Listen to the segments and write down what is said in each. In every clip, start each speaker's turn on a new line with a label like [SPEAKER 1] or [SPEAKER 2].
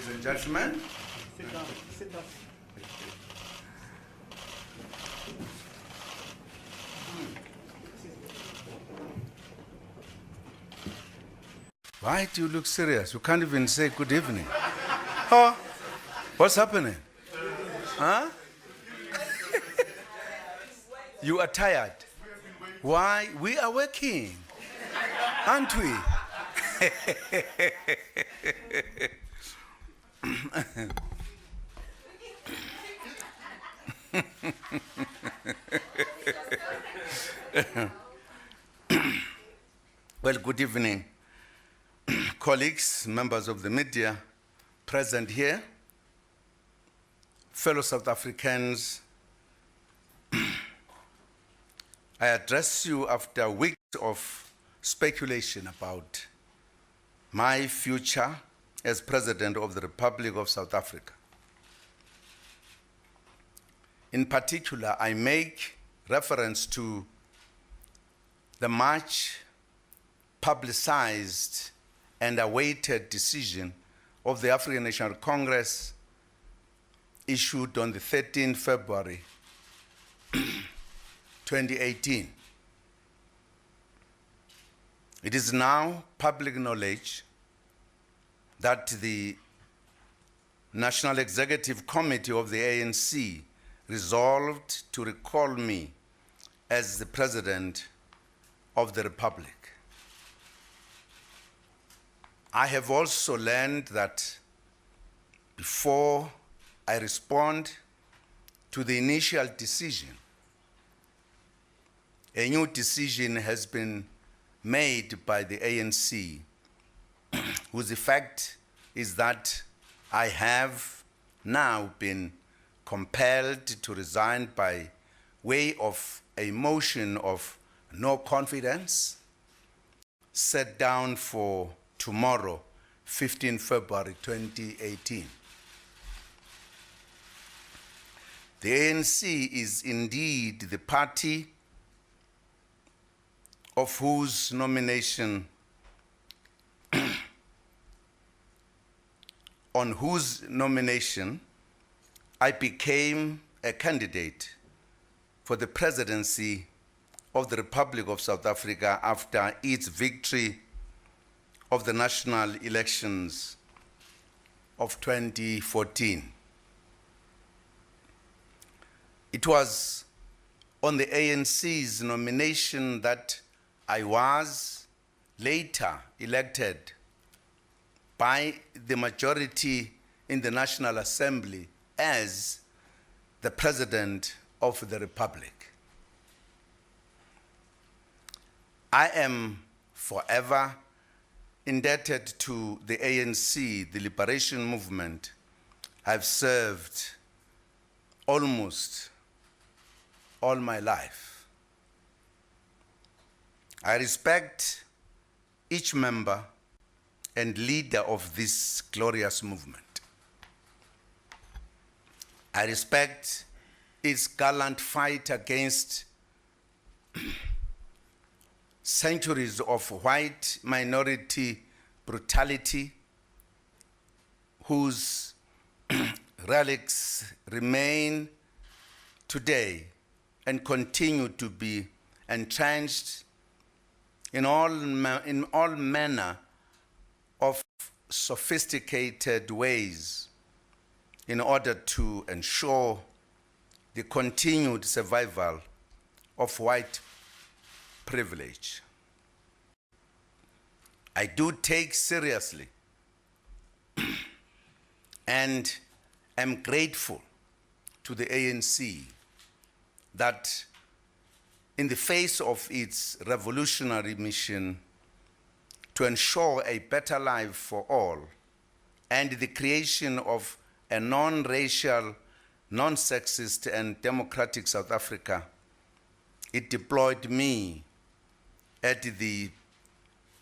[SPEAKER 1] ladies and gentlemen.
[SPEAKER 2] Sit down. Sit down.
[SPEAKER 1] Why do you look serious? You can't even say good evening. Huh? What's happening? Huh? You are tired. Why? We are working, aren't we? Well, good evening, colleagues, members of the media present here, fellow South Africans. I address you after weeks of speculation about my future as President of the Republic of South Africa. In particular, I make reference to the much publicized and awaited decision of the African National Congress issued on the 13th February 2018. It is now public knowledge that the National Executive Committee of the ANC resolved to recall me as the President of the Republic. I have also learned that before I respond to the initial decision, a new decision has been made by the ANC, whose effect is that I have now been compelled to resign by way of a motion of no confidence set down for tomorrow, 15 February 2018. The ANC is indeed the party of whose nomination, on whose nomination I became a candidate for the presidency of the Republic of South Africa after its victory of the national elections of 2014. It was on the ANC's nomination that I was later elected by the majority in the National Assembly as the President of the Republic. I am forever indebted to the ANC, the liberation movement. I've served almost all my life. I respect each member and leader of this glorious movement. I respect its gallant fight against centuries of white minority brutality, whose relics remain today and continue to be entrenched in all manner of sophisticated ways in order to ensure the continued survival of white privilege. I do take seriously and am grateful to the ANC that in the face of its revolutionary mission to ensure a better life for all and the creation of a non-racial, non-sexist and democratic South Africa, it deployed me at the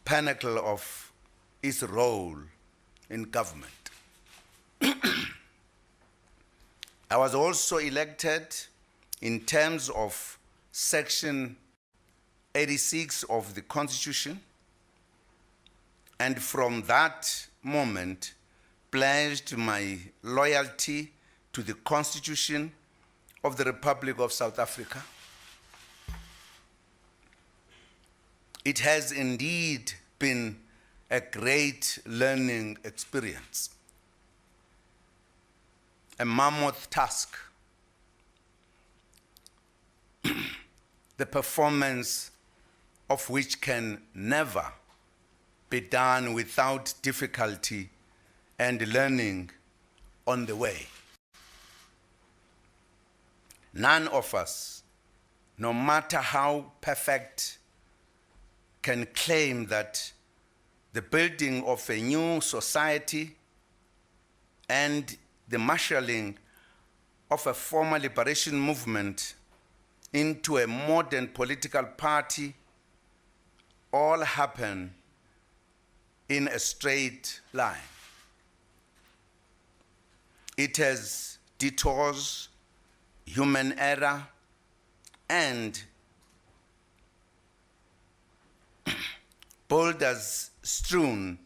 [SPEAKER 1] pinnacle of its role in government. I was also elected in terms of Section 86 of the Constitution, and from that moment pledged my loyalty to the Constitution of the Republic of South Africa. It has indeed been a great learning experience, a mammoth task, the performance of which can never be done without difficulty and learning on the way. None of us, no matter how perfect, can claim that the building of a new society and the marshalling of a former liberation movement into a modern political party all happen in a straight line. It has detours, human error, and boulders strewn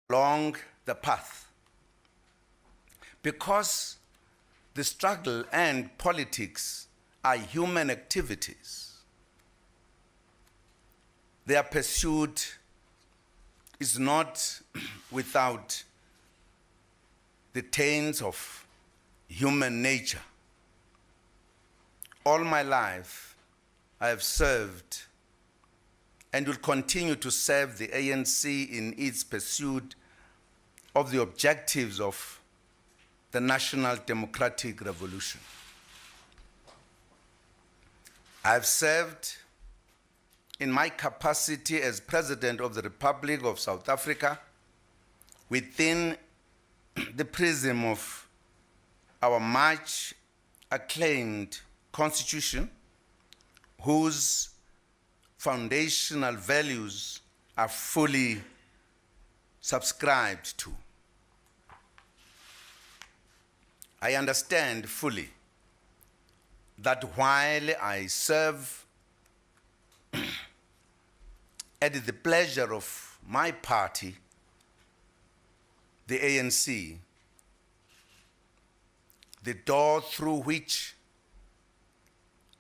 [SPEAKER 1] along the path. Because the struggle and politics are human activities, their pursuit is not without the taints of human nature. All my life, I have served and will continue to serve the ANC in its pursuit of the objectives of the National Democratic Revolution. I have served in my capacity as President of the Republic of South Africa within the prism of our much acclaimed Constitution, whose foundational values are fully subscribed to. I understand fully that while I serve at the pleasure of my party, the ANC, the door through which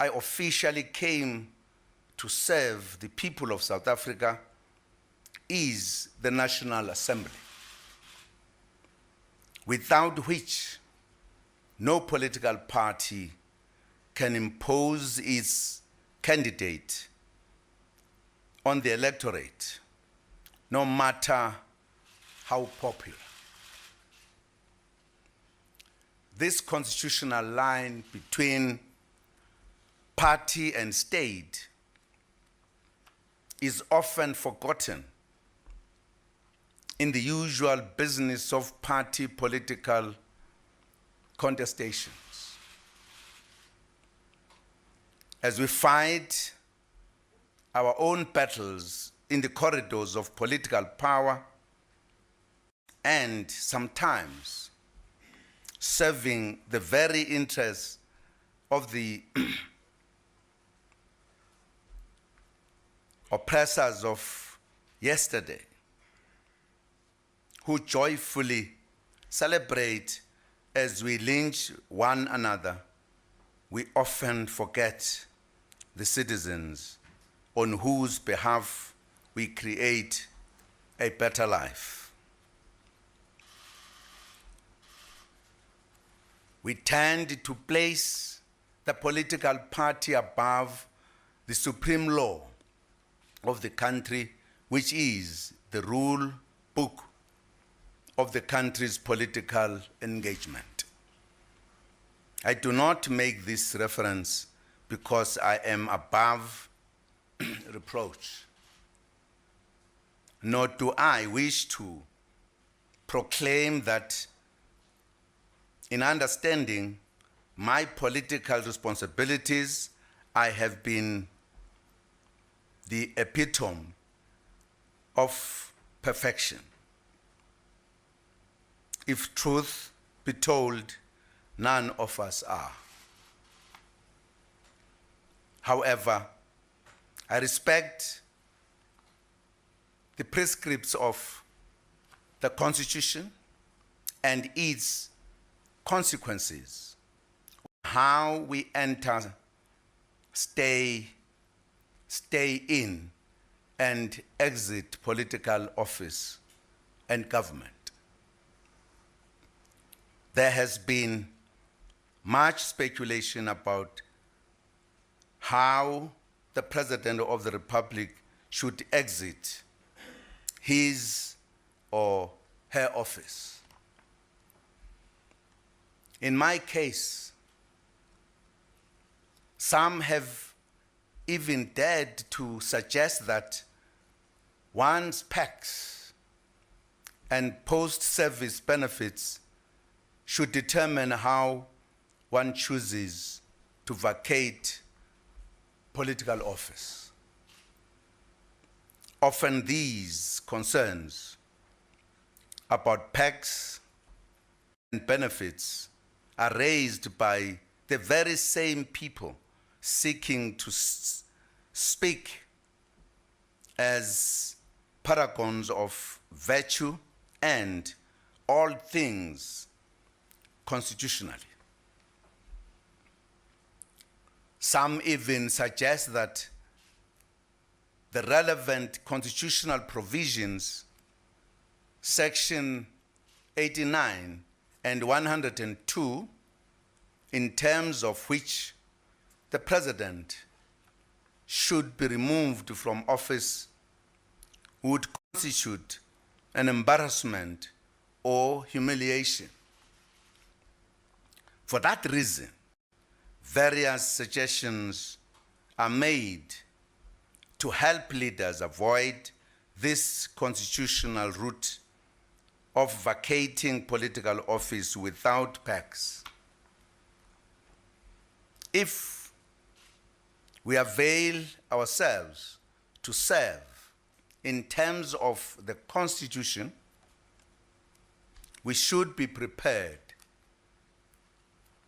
[SPEAKER 1] I officially came to serve the people of South Africa is the National Assembly, without which no political party can impose its candidate on the electorate, no matter how popular. This constitutional line between party and state is often forgotten in the usual business of party political contestations. As we fight our own battles in the corridors of political power and sometimes serving the very interests of the oppressors of yesterday, who joyfully celebrate as we lynch one another, we often forget the citizens on whose behalf we create a better life. We tend to place the political party above the supreme law of the country, which is the rule book of the country's political engagement. I do not make this reference because I am above reproach, nor do I wish to proclaim that in understanding my political responsibilities, I have been the epitome of perfection. If truth be told, none of us are. However, I respect the prescripts of the Constitution and its consequences, how we enter, stay in, and exit political office and government. There has been much speculation about how the President of the Republic should exit his or her office. In my case, some have even dared to suggest that one's PACs and post-service benefits should determine how one chooses to vacate political office. Often these concerns about PACs and benefits are raised by the very same people seeking to speak as paragons of virtue and all things constitutionally. Some even suggest that the relevant constitutional provisions, Section 89 and 102, in terms of which the President should be removed from office, would constitute an embarrassment or humiliation. For that reason, various suggestions are made to help leaders avoid this constitutional route of vacating political office without PACs. If we avail ourselves to serve in terms of the Constitution, we should be prepared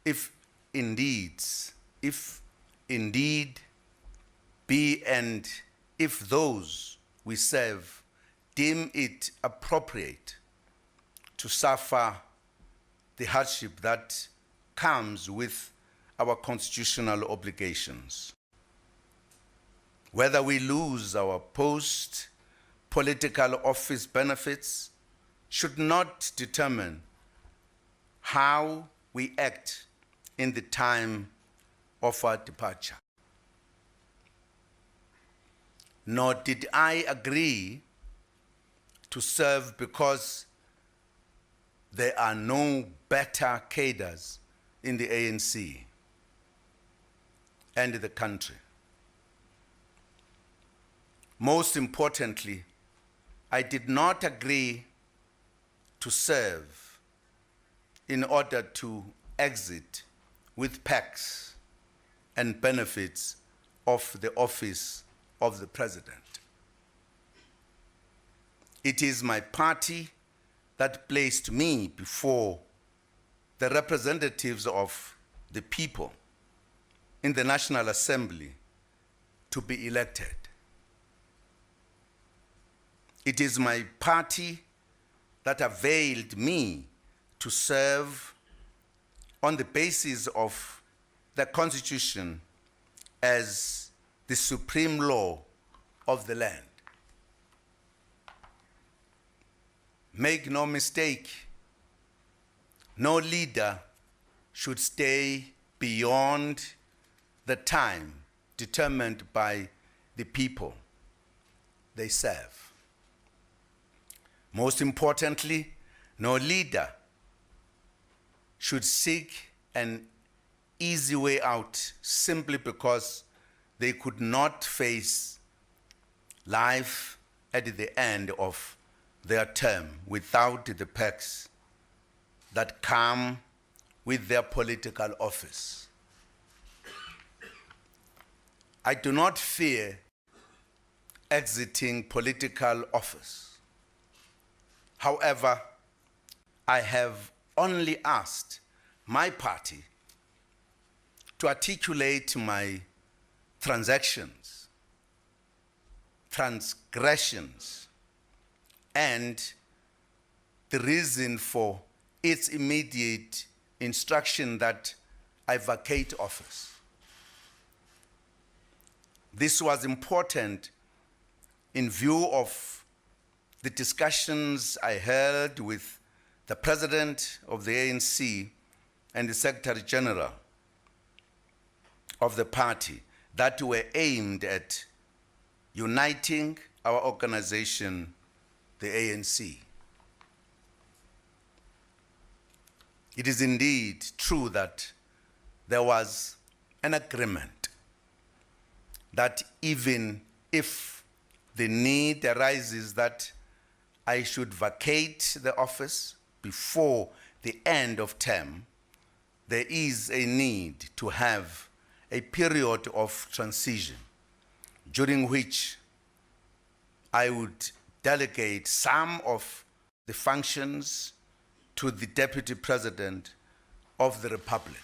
[SPEAKER 1] if indeed be and if those we serve deem it appropriate to suffer the hardship that comes with our constitutional obligations. Whether we lose our post-political office benefits should not determine how we act in the time of our departure. Nor did I agree to serve because there are no better cadres in the ANC and the country. Most importantly, I did not agree to serve in order to exit with PACs and benefits of the office of the President. It is my party that placed me before the representatives of the people in the National Assembly to be elected. It is my party that availed me to serve on the basis of the Constitution as the supreme law of the land. Make no mistake, no leader should stay beyond the time determined by the people they serve. Most importantly, no leader should seek an easy way out simply because they could not face life at the end of their term without the perks that come with their political office. I do not fear exiting political office. However, I have only asked my party to articulate my transgressions, and the reason for its immediate instruction that I vacate office. This was important in view of the discussions I held with the President of the ANC and the Secretary General of the party that were aimed at uniting our organization, the ANC. It is indeed true that there was an agreement that even if the need arises that I should vacate the office before the end of term, there is a need to have a period of transition during which I would delegate some of the functions to the Deputy President of the Republic.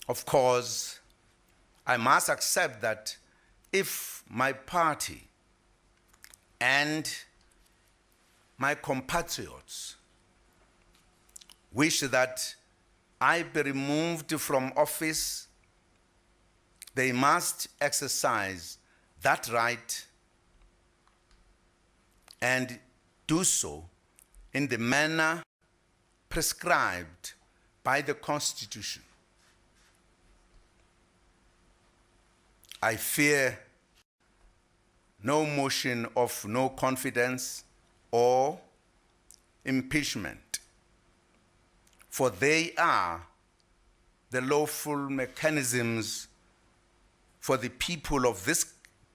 [SPEAKER 1] Of course, I must accept that if my party and my compatriots wish that I be removed from office, they must exercise that right and do so in the manner prescribed by the Constitution. I fear no motion of no confidence or impeachment, for they are the lawful mechanisms for the people of this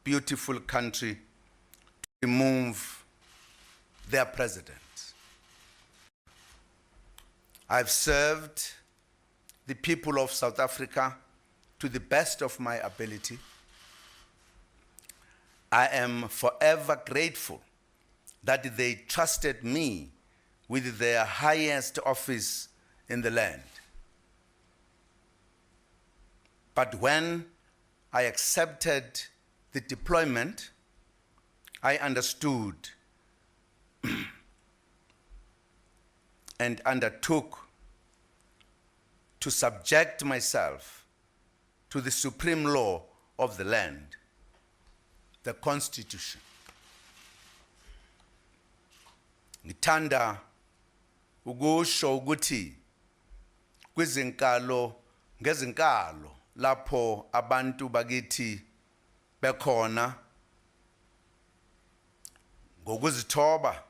[SPEAKER 1] beautiful country to remove their president. I've served the people of South Africa to the best of my ability. I am forever grateful that they trusted me with their highest office in the land. But when I accepted the deployment, I understood and undertook to subject myself to the supreme law of the land, the Constitution. Ngithanda ukusho ukuthi kwizinkalo ngezinkalo lapho abantu bakithi bekhona ngokuzithoba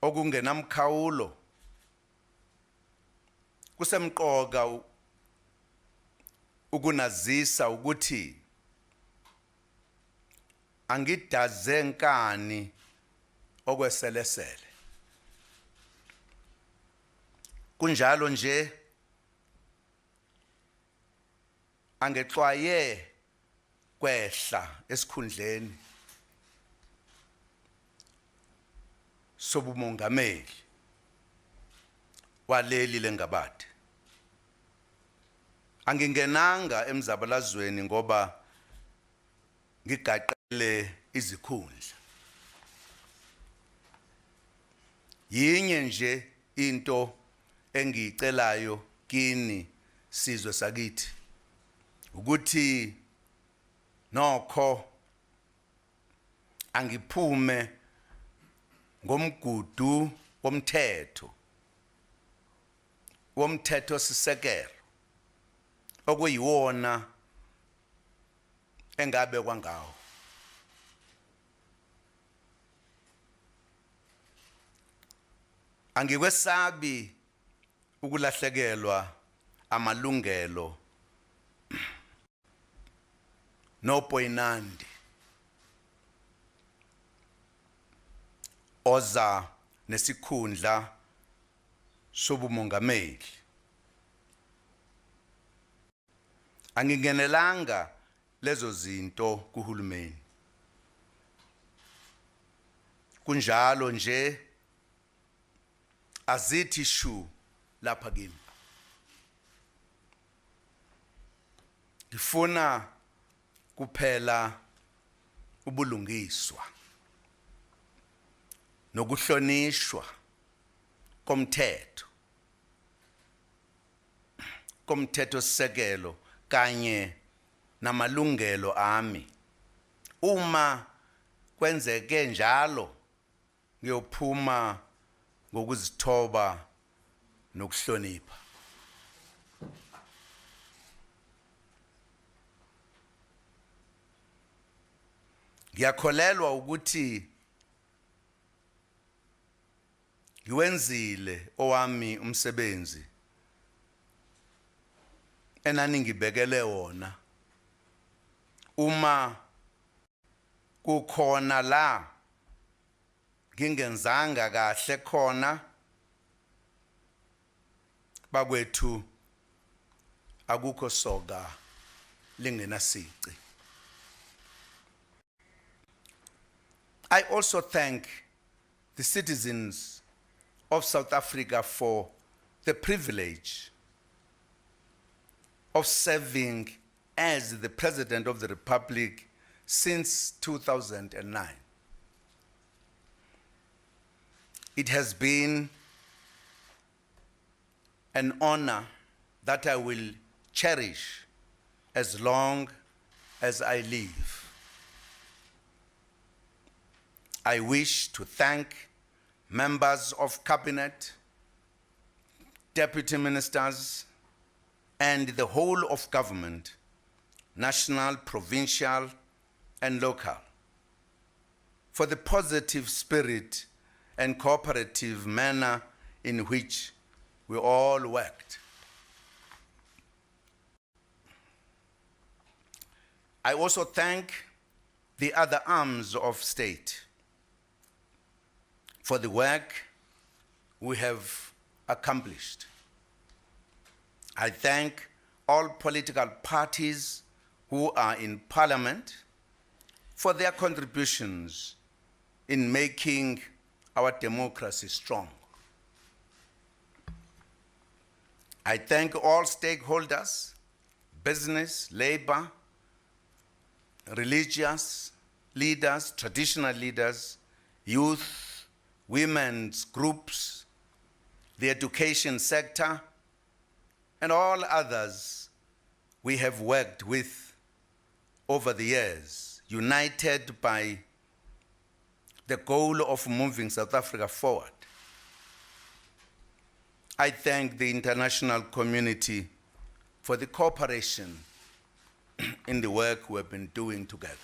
[SPEAKER 1] okungenamkhawulo, kusemqoka ukunazisa ukuthi angidaze nkani okweselesele. Kunjalo nje angexwaye kwehla esikhundleni sobumongameli waleli lengabade. Angingenanga emzabalazweni ngoba ngigaqele izikhundla. Yinye nje into engicelayo kini sizwe sakithi ukuthi nokho angiphume ngomgudu womthetho sisekelo okuyiwona engabe kwangawo. Angikwesabi ukulahlekelwa amalungelo nopoyinandi oza nesikhundla sobumongameli. Angingenelanga lezo zinto kuhulumeni. Kunjalo nje azithi shu lapha kimi. Ngifuna kuphela ubulungiswa nokuhlonishwa komthetho sisekelo kanye namalungelo ami. Uma kwenzeke njalo ngiyophuma ngokuzithoba nokuhlonipha. Ngiyakholelwa ukuthi ngiwenzile owami umsebenzi enaningibekele wona. Uma kukhona la ngingenzanga kahle khona, bakwethu akukho soka lingenasici. I also thank the citizens of South Africa for the privilege of serving as the President of the Republic since 2009. It has been an honor that I will cherish as long as I live. I wish to thank members of cabinet, deputy ministers, and the whole of government, national, provincial, and local, for the positive spirit and cooperative manner in which we all worked. I also thank the other arms of state for the work we have accomplished. I thank all political parties who are in Parliament for their contributions in making our democracy strong. I thank all stakeholders, business, labor, religious leaders, traditional leaders, youth, women's groups, the education sector, and all others we have worked with over the years, united by the goal of moving South Africa forward. I thank the international community for the cooperation in the work we have been doing together.